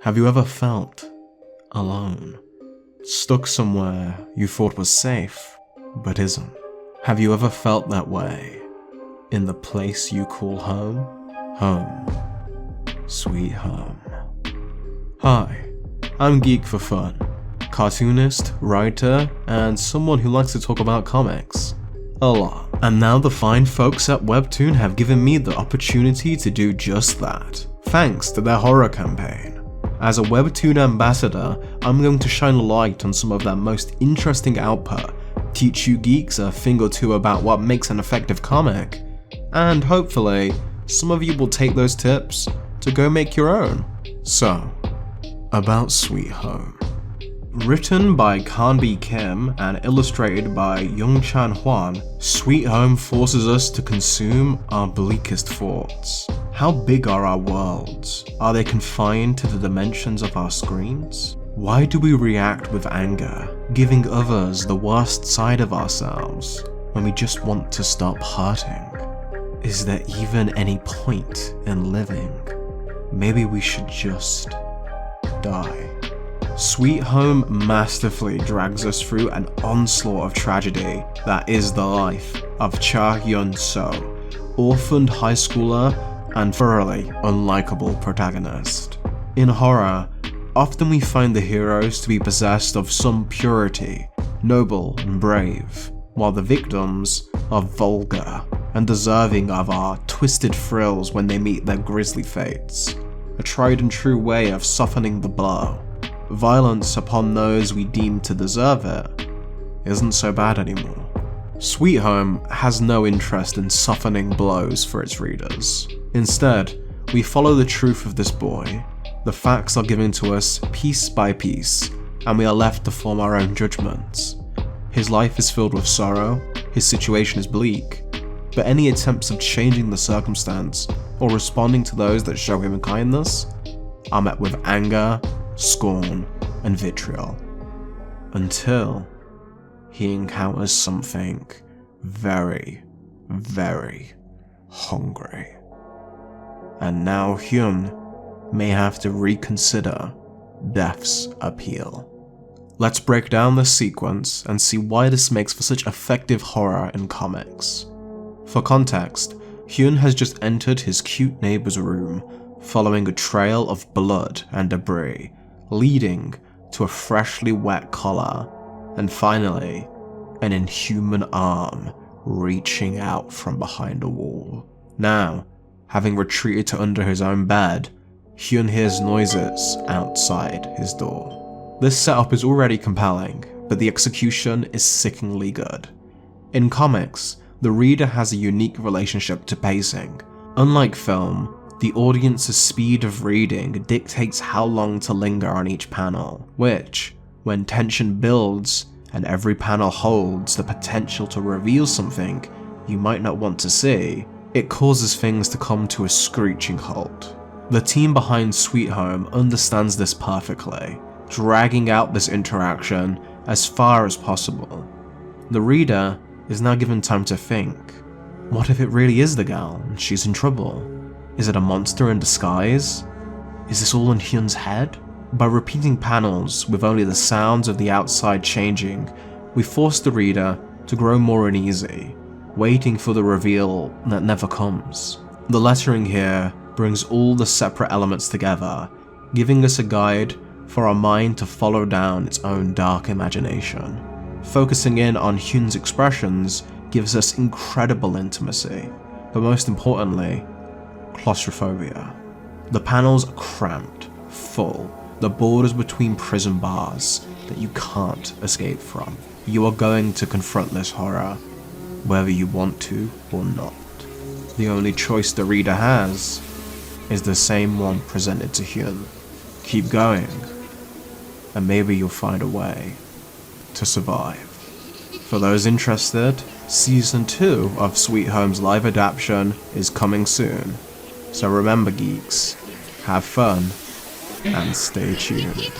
Have you ever felt alone? Stuck somewhere you thought was safe, but isn't? Have you ever felt that way in the place you call home? Home. Sweet home. Hi, I'm Geek for Fun, cartoonist, writer, and someone who likes to talk about comics. A lot. And now the fine folks at Webtoon have given me the opportunity to do just that, thanks to their horror campaign. As a Webtoon ambassador, I'm going to shine a light on some of their most interesting output, teach you geeks a thing or two about what makes an effective comic, and hopefully, some of you will take those tips to go make your own. So, about Sweet Home. Written by Kanbi Kim and illustrated by Young-chan Hwan, Sweet Home forces us to consume our bleakest thoughts. How big are our worlds? Are they confined to the dimensions of our screens? Why do we react with anger, giving others the worst side of ourselves when we just want to stop hurting? Is there even any point in living? Maybe we should just die. Sweet Home masterfully drags us through an onslaught of tragedy that is the life of Cha Hyun-soo, orphaned high schooler and thoroughly unlikable protagonist. In horror, often we find the heroes to be possessed of some purity, noble and brave, while the victims are vulgar and deserving of our twisted thrills when they meet their grisly fates. A tried and true way of softening the blow. Violence upon those we deem to deserve it isn't so bad anymore. Sweet Home has no interest in softening blows for its readers. Instead, we follow the truth of this boy. The facts are given to us piece by piece, and we are left to form our own judgments. His life is filled with sorrow, his situation is bleak, but any attempts of changing the circumstance or responding to those that show him kindness are met with anger, scorn, and vitriol, until he encounters something very, very hungry. And now Hyun may have to reconsider death's appeal. Let's break down this sequence and see why this makes for such effective horror in comics. For context, Hyun has just entered his cute neighbor's room, following a trail of blood and debris, leading to a freshly wet collar, and finally, an inhuman arm reaching out from behind a wall. Now, having retreated to under his own bed, Hyun hears noises outside his door. This setup is already compelling, but the execution is sickeningly good. In comics, the reader has a unique relationship to pacing. Unlike film, the audience's speed of reading dictates how long to linger on each panel, which, when tension builds and every panel holds the potential to reveal something you might not want to see, it causes things to come to a screeching halt. The team behind Sweet Home understands this perfectly, dragging out this interaction as far as possible. The reader is now given time to think. What if it really is the girl and she's in trouble? Is it a monster in disguise? Is this all in Hyun's head? By repeating panels with only the sounds of the outside changing, we force the reader to grow more uneasy, waiting for the reveal that never comes. The lettering here brings all the separate elements together, giving us a guide for our mind to follow down its own dark imagination. Focusing in on Hyun's expressions gives us incredible intimacy, but most importantly, claustrophobia. The panels are cramped, full, the borders between prison bars that you can't escape from. You are going to confront this horror, whether you want to or not. The only choice the reader has is the same one presented to Hyun. Keep going, and maybe you'll find a way to survive. For those interested, Season 2 of Sweet Home's live adaptation is coming soon. So remember geeks, have fun, and stay tuned.